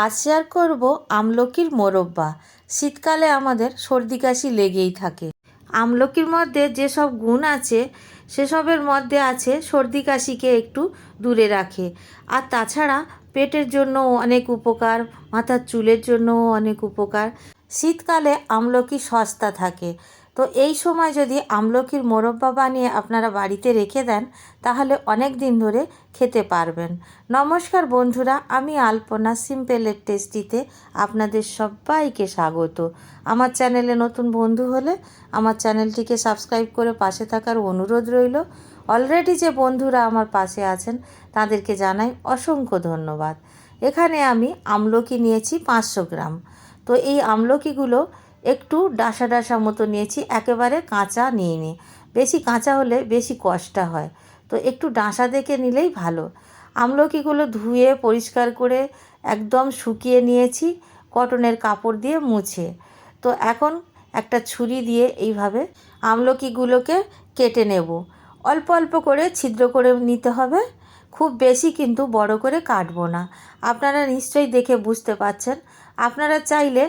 আজ শেয়ার করব আমলকির মোরব্বা। শীতকালে আমাদের সর্দি কাশি লেগেই থাকে। আমলকির মধ্যে যেসব গুণ আছে সেসবের মধ্যে আছে সর্দি কাশিকে একটু দূরে রাখে। আর তাছাড়া পেটের জন্য অনেক উপকার, মাথার চুলের জন্যও অনেক উপকার। শীতকালে আমলকি সস্তা থাকে, তো এই সময় যদি আমলকির মোরব্বা বানিয়ে আপনারা বাড়িতে রেখে দেন তাহলে অনেক দিন ধরে খেতে পারবেন। নমস্কার বন্ধুরা, আমি আলপনা সিম্পলের টেস্টিতে আপনাদের সবাইকে স্বাগত। আমার চ্যানেলে নতুন বন্ধু হলে আমার চ্যানেলটিকে সাবস্ক্রাইব করে পাশে থাকার অনুরোধ রইল। অলরেডি যে বন্ধুরা আমার পাশে আছেন তাদেরকে জানাই অসংখ্য ধন্যবাদ। এখানে আমি আমলকি নিয়েছি 500 গ্রাম। তো এই আমলকিগুলো একটু ডাসা ডাসা মতো নিয়েছি, একেবারে কাঁচা নিইনি। বেশি কাঁচা হলে বেশি কষ্ট হয়, তো একটু ডাসা দেখে নিলেই ভালো। আমলকিগুলো ধুয়ে পরিষ্কার করে একদম শুকিয়ে নিয়েছি কটনের কাপড় দিয়ে মুছে। তো এখন একটা ছুরি দিয়ে এইভাবে আমলকিগুলোকে কেটে নেব। অল্প অল্প করে ছিদ্র করে নিতে হবে, খুব বেশি কিন্তু বড় করে কাটবো না। আপনারা নিশ্চয়ই দেখে বুঝতে পারছেন। আপনারা চাইলে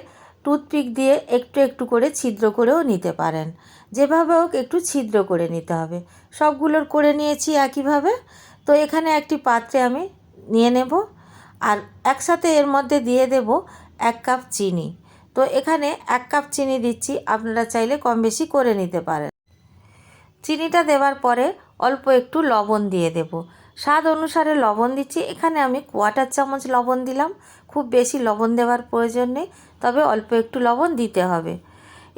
টুথপিক দিয়ে একটু একটু করে ছিদ্র করেও নিতে পারেন। যেভাবে হোক একটু ছিদ্র করে নিতে হবে। সবগুলোর করে নিয়েছি একইভাবে। তো এখানে একটি পাত্রে আমি নিয়ে নেব, আর একসাথে এর মধ্যে দিয়ে দেব 1 কাপ চিনি। তো এখানে 1 কাপ চিনি দিচ্ছি, আপনারা চাইলে কম বেশি করে নিতে পারেন। চিনিটা দেওয়ার পরে অল্প একটু লবণ দিয়ে দেব। স্বাদ অনুসারে লবণ দিচ্ছি। এখানে আমি 1/4 চামচ লবণ দিলাম। খুব বেশি লবণ দেওয়ার প্রয়োজন নেই, তবে অল্প একটু লবণ দিতে হবে।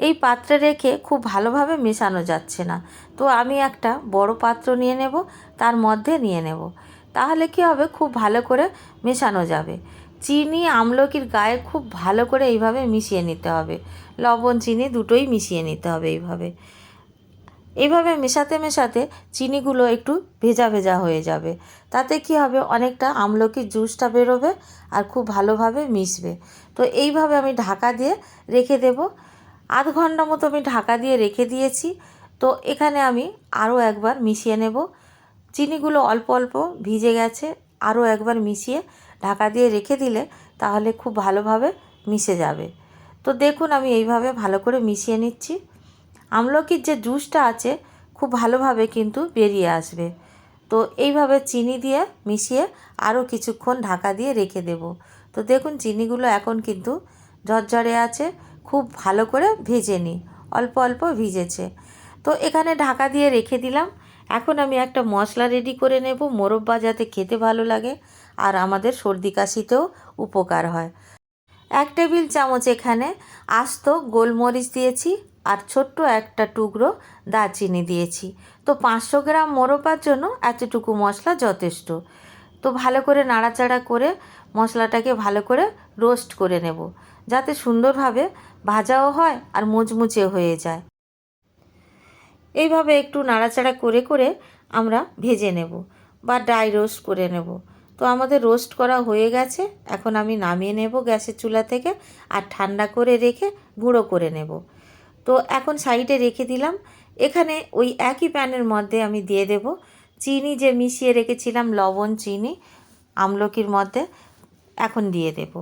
এই পাত্রে রেখে খুব ভালোভাবে মেশানো যাচ্ছে না, তো আমি একটা বড় পাত্র নিয়ে নেব, তার মধ্যে নিয়ে নেব। তাহলে কি হবে, খুব ভালো করে মেশানো যাবে। চিনি আমলকির গায়ে খুব ভালো করে এইভাবে মিশিয়ে নিতে হবে। লবণ চিনি দুটোই মিশিয়ে নিতে হবে এইভাবে মেশাতে মেশাতে চিনিগুলো একটু ভেজা ভেজা হয়ে যাবে। তাতে কি হবে, অনেকটা আমলকির জুসটা বেরোবে আর খুব ভালোভাবে মিশবে। তো এইভাবে আমি ঢাকা দিয়ে রেখে দেব। আধ ঘন্টা মতো আমি ঢাকা দিয়ে রেখে দিয়েছি। তো এখানে আমি আরও একবার মিশিয়ে নেব। চিনিগুলো অল্প অল্প ভিজে গেছে, আরও একবার মিশিয়ে ঢাকা দিয়ে রেখে দিলে তাহলে খুব ভালোভাবে মিশে যাবে। তো দেখুন আমি এইভাবে ভালো করে মিশিয়ে নিচ্ছি। আমলকির যে জুসটা আছে খুব ভালোভাবে কিন্তু বেরিয়ে আসবে। তো এইভাবে চিনি দিয়ে মিশিয়ে আরও কিছুক্ষণ ঢাকা দিয়ে রেখে দেব। তো দেখুন চিনিগুলো এখন কিন্তু ঝরঝরে আছে, খুব ভালো করে ভেজে নিই। অল্প অল্প ভিজেছে। তো এখানে ঢাকা দিয়ে রেখে দিলাম। এখন আমি একটা মশলা রেডি করে নেব, মোরব্বা যাতে খেতে ভালো লাগে আর আমাদের সর্দি কাশিতেও উপকার হয়। 1 টেবিল চামচ এখানে আস্ত গোলমরিচ দিয়েছি, আর ছোট্ট একটা টুকরো দারচিনি দিয়েছি। তো 500 গ্রাম মোরব্বার জন্য এতটুকু মশলা যথেষ্ট। তো ভালো করে নাড়াচাড়া করে মশলাটাকে ভালো করে রোস্ট করে নেব, যাতে সুন্দরভাবে ভাজাও হয় আর মুচমুচে হয়ে যায়। এইভাবে একটু নাড়াচাড়া করে করে আমরা ভেজে নেব বা ড্রাই রোস্ট করে নেব। তো আমাদের রোস্ট করা হয়ে গেছে। এখন আমি নামিয়ে নেব গ্যাসের চুলা থেকে, আর ঠান্ডা করে রেখে গুঁড়ো করে নেব। তো এখন সাইডে রেখে দিলাম। এখানে ওই একই প্যানের মধ্যে আমি দিয়ে দেব চিনি যে মিশিয়ে রেখেছিলাম, লবণ চিনি আমলকির মধ্যে এখন দিয়ে দেব।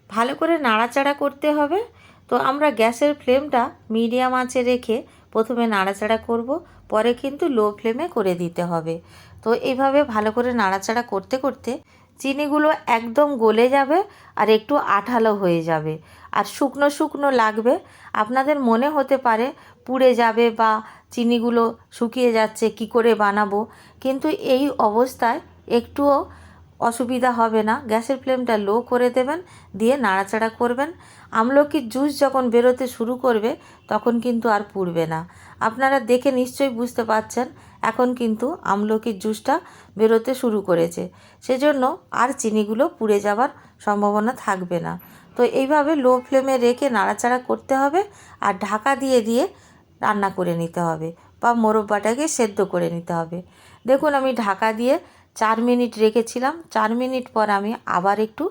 ভালো করে নাড়াচাড়া করতে হবে। তো আমরা গ্যাসের ফ্লেমটা মিডিয়াম আঁচে রেখে প্রথমে নাড়াচাড়া করব, পরে কিন্তু লো ফ্লেমে করে দিতে হবে। তো এইভাবে ভালো করে নাড়াচাড়া করতে করতে চিনিগুলো একদম গলে যাবে আর একটু আঠালো হয়ে যাবে, আর শুকনো শুকনো লাগবে। আপনাদের মনে হতে পারে পুড়ে যাবে বা চিনিগুলো শুকিয়ে যাচ্ছে, কি করে বানাবো, কিন্তু এই অবস্থায় একটুও অসুবিধা হবে না। গ্যাসের ফ্লেমটা লো করে দেবেন, দিয়ে নাড়াচাড়া করবেন। আমলকির জুস যখন বেরোতে শুরু করবে তখন কিন্তু আর পুড়বে না। আপনারা দেখে নিশ্চয়ই বুঝতে পারছেন এখন কিন্তু আমলকির জুসটা বেরোতে শুরু করেছে, সেজন্য আর চিনিগুলো পুড়ে যাওয়ার সম্ভাবনা থাকবে না। তো এইভাবে লো ফ্লেমে রেখে নাড়াচাড়া করতে হবে আর ঢাকা দিয়ে দিয়ে রান্না করে নিতে হবে বা মোরব্বাটাকে সেদ্ধ করে নিতে হবে। দেখুন আমি ঢাকা দিয়ে 4 মিনিট রেখেছিলাম। 4 মিনিট পর আমি আবার একটু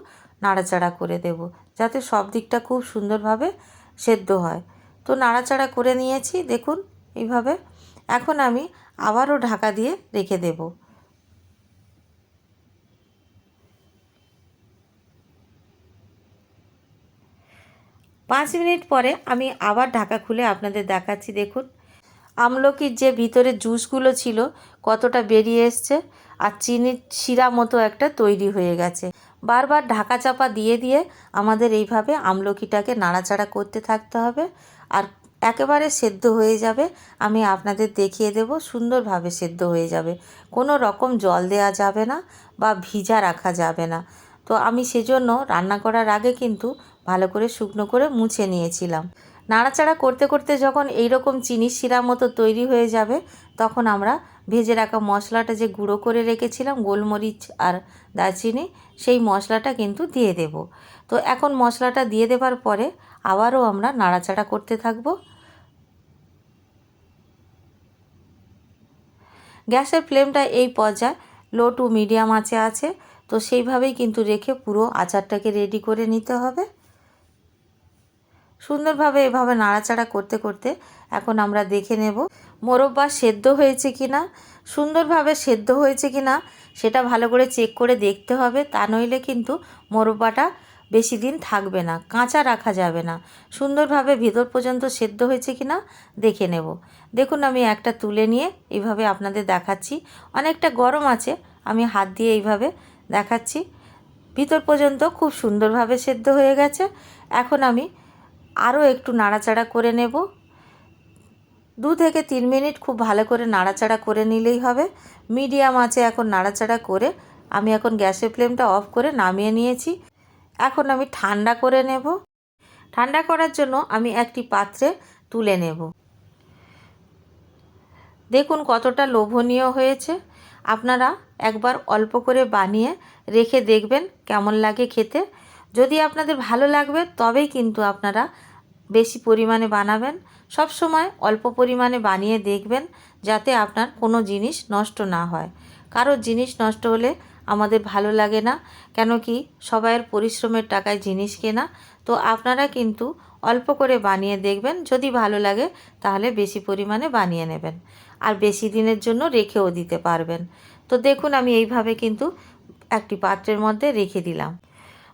নাড়াচাড়া করে দেব, যাতে সব দিকটা খুব সুন্দরভাবে সেদ্ধ হয়। তো নাড়াচাড়া করে নিয়েছি দেখুন এইভাবে। এখন আমি আবারও ঢাকা দিয়ে রেখে দেব। 5 মিনিট পরে আমি আবার ঢাকা খুলে আপনাদের দেখাচ্ছি। দেখুন আমলকির যে ভিতরে জুসগুলো ছিল কতটা বেরিয়ে এসছে, আর চিনির শিরা মতো একটা তৈরি হয়ে গেছে। বারবার ঢাকা চাপা দিয়ে দিয়ে আমাদের এইভাবে আমলকিটাকে নাড়াচাড়া করতে থাকতে হবে, আর একেবারে সেদ্ধ হয়ে যাবে। আমি আপনাদের দেখিয়ে দেব, সুন্দরভাবে সেদ্ধ হয়ে যাবে, কোনো রকম জল দেওয়া যাবে না বা ভিজা রাখা যাবে না। তো আমি সেজন্য রান্না করার আগে কিন্তু ভালো করে শুকনো করে মুছে নিয়েছিলাম। নাড়াচাড়া করতে করতে যখন এই রকম চিনির শিরা মতো তৈরি হয়ে যাবে, তখন আমরা ভেজে রাখা মশলাটা যে গুঁড়ো করে রেখেছিলাম, গোলমরিচ আর দারচিনি, সেই মশলাটা কিন্তু দিয়ে দেব। তো এখন মশলাটা দিয়ে দেবার পরে আবারও আমরা নাড়াচাড়া করতে থাকব। গ্যাসের ফ্লেমটা এই পর্যায়ে লো টু মিডিয়াম আঁচে আছে, তো সেইভাবেই কিন্তু রেখে পুরো আচারটাকে রেডি করে নিতে হবে। সুন্দরভাবে এভাবে নাড়াচাড়া করতে করতে এখন আমরা দেখে নেব মোরব্বা সেদ্ধ হয়েছে কি না। সুন্দরভাবে সেদ্ধ হয়েছে কি না সেটা ভালো করে চেক করে দেখতে হবে, তা নইলে কিন্তু মোরব্বাটা বেশি দিন থাকবে না, কাঁচা রাখা যাবে না। সুন্দরভাবে ভেতর পর্যন্ত সেদ্ধ হয়েছে কি না দেখে নেব। দেখুন আমি একটা তুলে নিয়ে এইভাবে আপনাদের দেখাচ্ছি। অনেকটা গরম আছে, আমি হাত দিয়ে এইভাবে দেখাচ্ছি। ভিতর পর্যন্ত খুব সুন্দরভাবে সেদ্ধ হয়ে গেছে। এখন আমি আরও একটু নাড়াচাড়া করে নেব। 2 থেকে 3 মিনিট খুব ভালো করে নাড়াচাড়া করে নিলেই হবে। মিডিয়াম আঁচে এখন নাড়াচাড়া করে আমি এখন গ্যাসের ফ্লেমটা অফ করে নামিয়ে নিয়েছি। এখন আমি ঠান্ডা করে নেব। ঠান্ডা করার জন্য আমি একটি পাত্রে তুলে নেব। দেখুন কতটা লোভনীয় হয়েছে। আপনারা একবার অল্প করে বানিয়ে রেখে দেখবেন কেমন লাগে খেতে। যদি আপনাদের ভালো লাগবে তবেই কিন্তু আপনারা বেশি পরিমাণে বানাবেন। সব সময় অল্প পরিমাণে বানিয়ে দেখবেন, যাতে আপনার কোনো জিনিস নষ্ট না হয়। কারোর জিনিস নষ্ট হলে আমাদের ভালো লাগে না, কেন কি সবাইয়ের পরিশ্রমের টাকায় জিনিস কেনা। তো আপনারা কিন্তু অল্প করে বানিয়ে দেখবেন, যদি ভালো লাগে তাহলে বেশি পরিমাণে বানিয়ে নেবেন, আর বেশি দিনের জন্য রেখেও দিতে পারবেন। তো দেখুন আমি এইভাবে কিন্তু একটি পাত্রের মধ্যে রেখে দিলাম।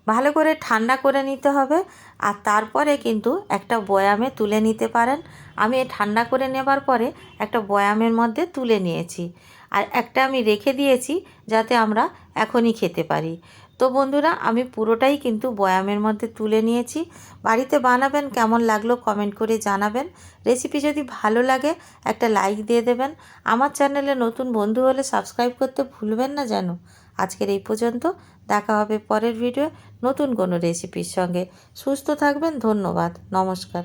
ভালো করে ঠান্ডা করে নিতে হবে, আর তারপরে কিন্তু একটা বয়ামে তুলে নিতে পারেন। আমি ঠান্ডা করে নেবার পরে একটা বয়ামের মধ্যে তুলে নিয়েছি, আর একটা আমি রেখে দিয়েছি যাতে আমরা এখনই খেতে পারি। তো বন্ধুরা আমি পুরোটাই কিন্তু বয়ামের মধ্যে তুলে নিয়েছি। বাড়িতে বানাবেন, কেমন লাগলো কমেন্ট করে জানাবেন। রেসিপি যদি ভালো লাগে একটা লাইক দিয়ে দেবেন। আমার চ্যানেলে নতুন বন্ধু হলে সাবস্ক্রাইব করতে ভুলবেন না যেন। আজকের এই পর্যন্ত, দেখা হবে পরের ভিডিও নতুন কোনো রেসিপির সঙ্গে। সুস্থ থাকবেন, ধন্যবাদ, নমস্কার।